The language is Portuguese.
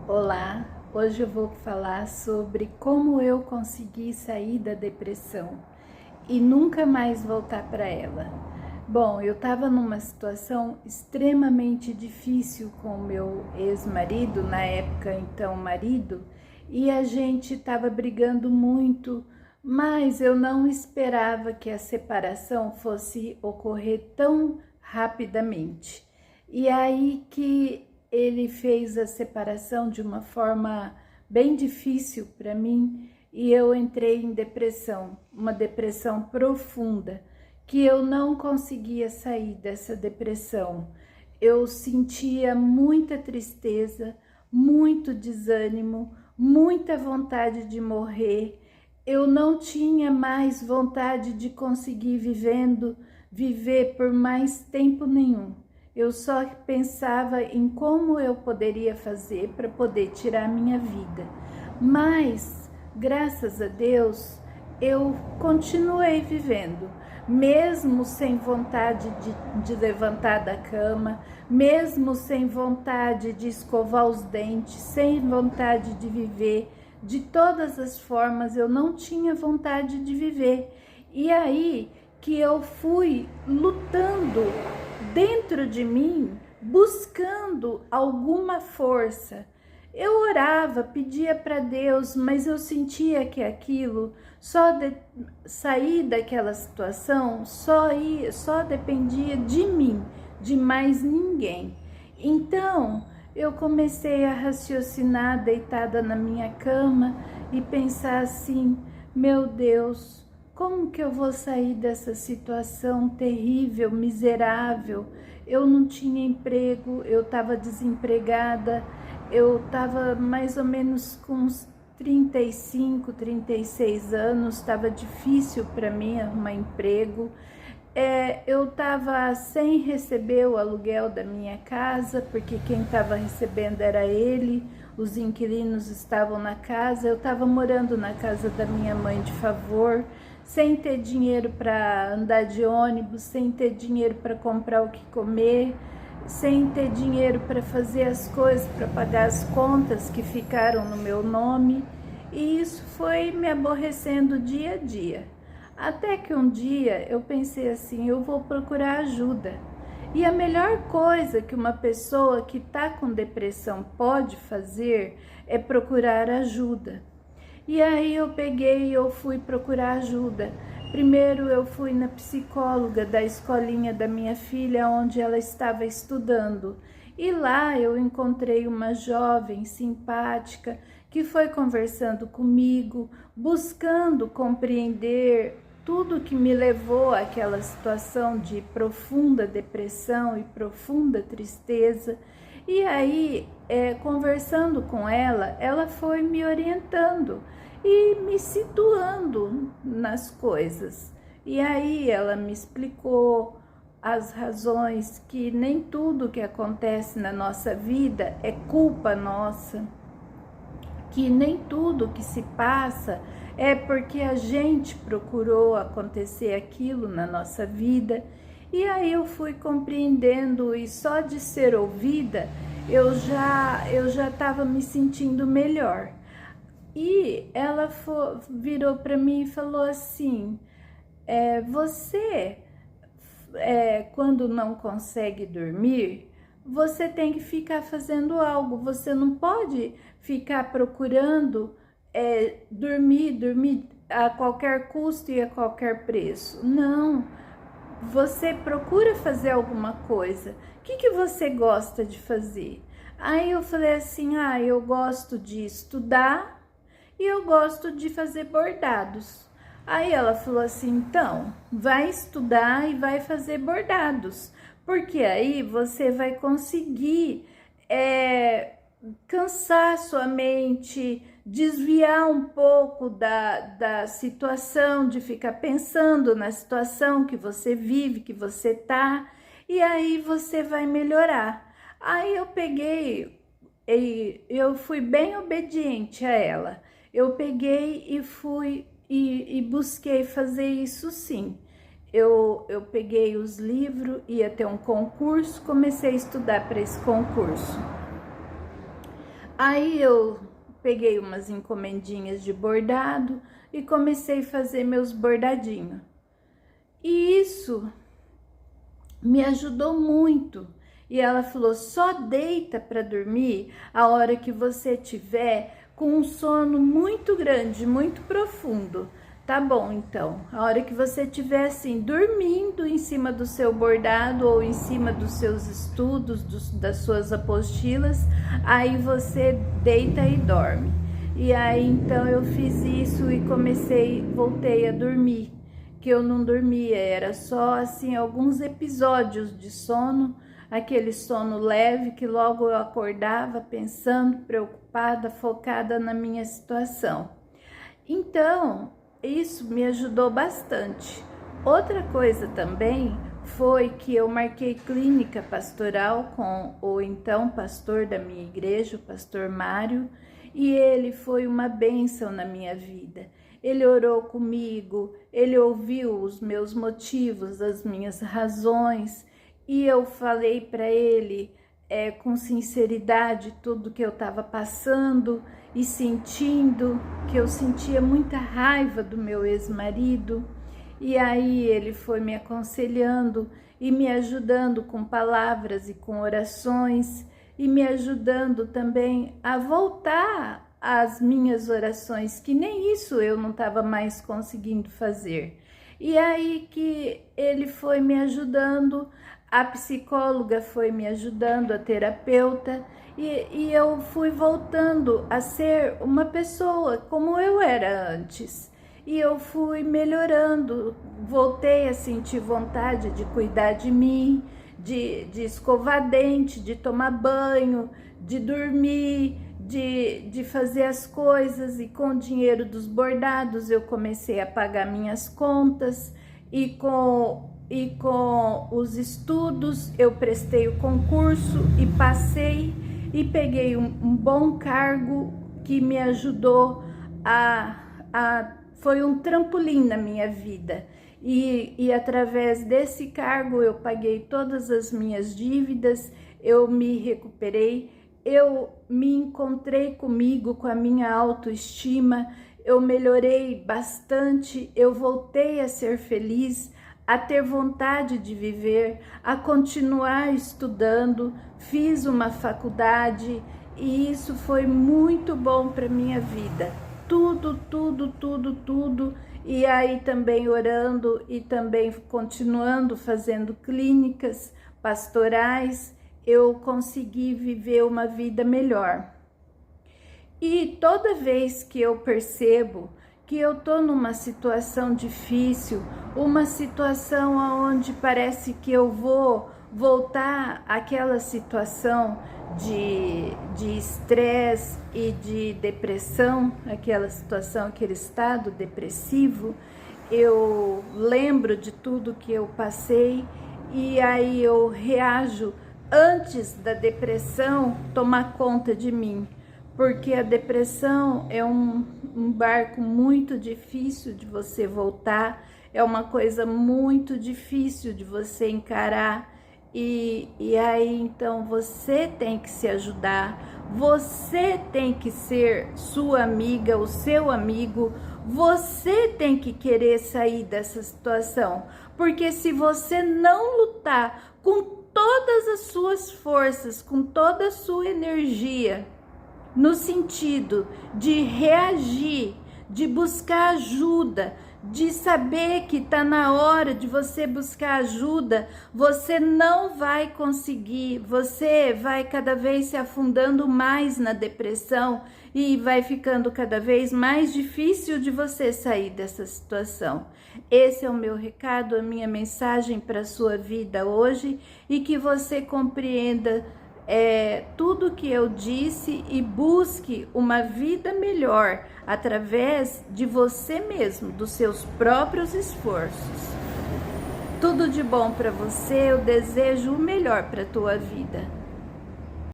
Olá, hoje eu vou falar sobre como eu consegui sair da depressão e nunca mais voltar para ela. Bom, eu estava numa situação extremamente difícil com o meu ex-marido, na época então marido, e a gente estava brigando muito, mas eu não esperava que a separação fosse ocorrer tão rapidamente. E aí que ele fez a separação de uma forma bem difícil para mim e eu entrei em depressão, uma depressão profunda, que eu não conseguia sair dessa depressão. Eu sentia muita tristeza, muito desânimo, muita vontade de morrer. Eu não tinha mais vontade de conseguir viver por mais tempo nenhum. Eu só pensava em como eu poderia fazer para poder tirar a minha vida. Mas, graças a Deus, eu continuei vivendo, mesmo sem vontade de levantar da cama, mesmo sem vontade de escovar os dentes, sem vontade de viver. De todas as formas, eu não tinha vontade de viver. E aí que eu fui lutando dentro de mim, buscando alguma força. Eu orava, pedia para Deus, mas eu sentia que aquilo, sair daquela situação, só dependia de mim, de mais ninguém. Então, eu comecei a raciocinar deitada na minha cama e pensar assim: meu Deus, como que eu vou sair dessa situação terrível, miserável? Eu não tinha emprego, eu estava desempregada, eu estava mais ou menos com uns 35, 36 anos, estava difícil para mim arrumar emprego. Eu estava sem receber o aluguel da minha casa, porque quem estava recebendo era ele, os inquilinos estavam na casa, eu estava morando na casa da minha mãe de favor, sem ter dinheiro para andar de ônibus, sem ter dinheiro para comprar o que comer, sem ter dinheiro para fazer as coisas, para pagar as contas que ficaram no meu nome, e isso foi me aborrecendo dia a dia. Até que um dia eu pensei assim: eu vou procurar ajuda. E a melhor coisa que uma pessoa que está com depressão pode fazer é procurar ajuda. E aí eu fui procurar ajuda. Primeiro eu fui na psicóloga da escolinha da minha filha, onde ela estava estudando. E lá eu encontrei uma jovem simpática que foi conversando comigo, buscando compreender tudo que me levou àquela situação de profunda depressão e profunda tristeza. E aí, conversando com ela, ela foi me orientando e me situando nas coisas. E aí ela me explicou as razões que nem tudo que acontece na nossa vida é culpa nossa, que nem tudo que se passa é porque a gente procurou acontecer aquilo na nossa vida. E aí eu fui compreendendo, e só de ser ouvida eu já estava me sentindo melhor. E ela virou para mim e falou assim: você, quando não consegue dormir, você tem que ficar fazendo algo, você não pode ficar procurando dormir a qualquer custo e a qualquer preço. Não, você procura fazer alguma coisa. O que você gosta de fazer? Aí eu falei assim: eu gosto de estudar e eu gosto de fazer bordados. Aí ela falou assim: então, vai estudar e vai fazer bordados, porque aí você vai conseguir cansar sua mente, desviar um pouco da situação, de ficar pensando na situação que você vive, que você tá, e aí você vai melhorar. Aí eu peguei e eu fui bem obediente a ela. Eu peguei e fui e busquei fazer isso sim. Eu peguei os livros, ia ter um concurso, comecei a estudar para esse concurso. Aí eu peguei umas encomendinhas de bordado e comecei a fazer meus bordadinhos. E isso me ajudou muito. E ela falou: só deita para dormir a hora que você tiver com um sono muito grande, muito profundo. Tá bom, então, a hora que você estiver assim, dormindo em cima do seu bordado ou em cima dos seus estudos, das suas apostilas, aí você deita e dorme. E aí, então, eu fiz isso e voltei a dormir, que eu não dormia, era só, assim, alguns episódios de sono, aquele sono leve que logo eu acordava pensando, preocupada, focada na minha situação. Então, isso me ajudou bastante. Outra coisa também foi que eu marquei clínica pastoral com o então pastor da minha igreja, o pastor Mário, e ele foi uma bênção na minha vida. Ele orou comigo, ele ouviu os meus motivos, as minhas razões, e eu falei para ele com sinceridade tudo que eu estava passando e sentindo, que eu sentia muita raiva do meu ex-marido. E aí ele foi me aconselhando e me ajudando com palavras e com orações, e me ajudando também a voltar às minhas orações, que nem isso eu não estava mais conseguindo fazer. E aí que ele foi me ajudando, a psicóloga foi me ajudando, a terapeuta, e eu fui voltando a ser uma pessoa como eu era antes. E eu fui melhorando, voltei a sentir vontade de cuidar de mim, de escovar dente, de tomar banho, de dormir, de fazer as coisas. E com o dinheiro dos bordados eu comecei a pagar minhas contas, e com os estudos eu prestei o concurso e passei e peguei um bom cargo que me ajudou foi um trampolim na minha vida. E através desse cargo eu paguei todas as minhas dívidas, eu me recuperei, eu me encontrei comigo, com a minha autoestima, eu melhorei bastante, eu voltei a ser feliz, a ter vontade de viver, a continuar estudando, fiz uma faculdade e isso foi muito bom para minha vida. Tudo. E aí também orando e também continuando fazendo clínicas pastorais, eu consegui viver uma vida melhor. E toda vez que eu percebo que eu tô numa situação difícil, uma situação onde parece que eu vou voltar àquela situação de estresse e de depressão, aquela situação, aquele estado depressivo, eu lembro de tudo que eu passei e aí eu reajo antes da depressão tomar conta de mim. Porque a depressão é um barco muito difícil de você voltar, é uma coisa muito difícil de você encarar. E aí então você tem que se ajudar, você tem que ser sua amiga, o seu amigo, você tem que querer sair dessa situação. Porque se você não lutar com todas as suas forças, com toda a sua energia, no sentido de reagir, de buscar ajuda, de saber que está na hora de você buscar ajuda, você não vai conseguir, você vai cada vez se afundando mais na depressão e vai ficando cada vez mais difícil de você sair dessa situação. Esse é o meu recado, a minha mensagem para a sua vida hoje, e que você compreenda tudo que eu disse e busque uma vida melhor através de você mesmo, dos seus próprios esforços. Tudo de bom para você, eu desejo o melhor para a tua vida.